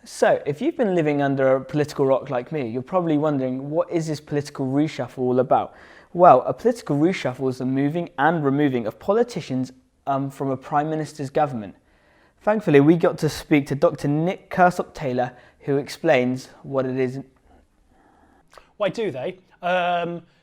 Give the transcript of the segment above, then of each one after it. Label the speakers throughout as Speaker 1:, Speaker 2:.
Speaker 1: So, if you've been living under a political rock like me, you're probably wondering, what is this political reshuffle all about? Well, a political reshuffle is the moving and removing of politicians from a Prime Minister's government. Thankfully, we got to speak to Dr. Nick Kersop-Taylor, who explains what it is.
Speaker 2: Why do they?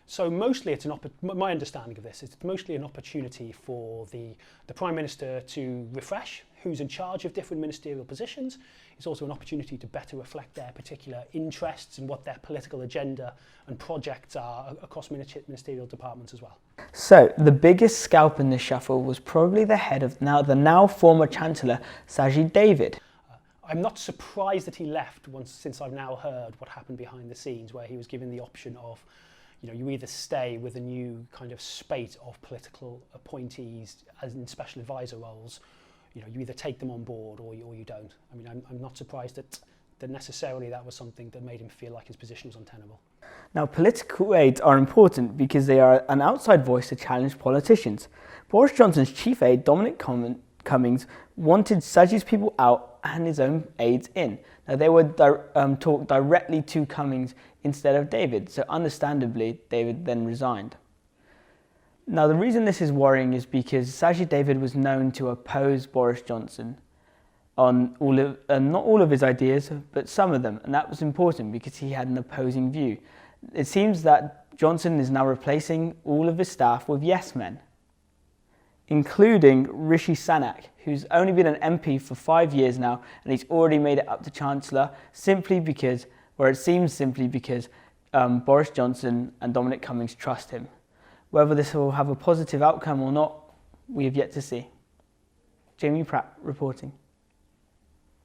Speaker 2: So mostly it's my understanding of this is it's mostly an opportunity for the Prime Minister to refresh who's in charge of different ministerial positions. It's also an opportunity to better reflect their particular interests and what their political agenda and projects are across ministerial departments as well.
Speaker 1: So, the biggest scalp in this shuffle was probably the head of the now former Chancellor, Sajid David.
Speaker 2: I'm not surprised that he left since I've now heard what happened behind the scenes, where he was given the option of, you either stay with a new kind of spate of political appointees as in special advisor roles, you either take them on board or you don't. I mean, I'm not surprised that necessarily that was something that made him feel like his position was untenable.
Speaker 1: Now, political aides are important because they are an outside voice to challenge politicians. Boris Johnson's chief aide, Dominic Cummings, wanted Sajid's people out and his own aides in. Now, they would talk directly to Cummings instead of David, so understandably, David then resigned. Now, the reason this is worrying is because Sajid David was known to oppose Boris Johnson on not all of his ideas, but some of them, and that was important because he had an opposing view. It seems that Johnson is now replacing all of his staff with yes men, including Rishi Sunak, who's only been an MP for 5 years now, and he's already made it up to Chancellor simply because Boris Johnson and Dominic Cummings trust him. Whether this will have a positive outcome or not, we have yet to see. Jamie Pratt reporting.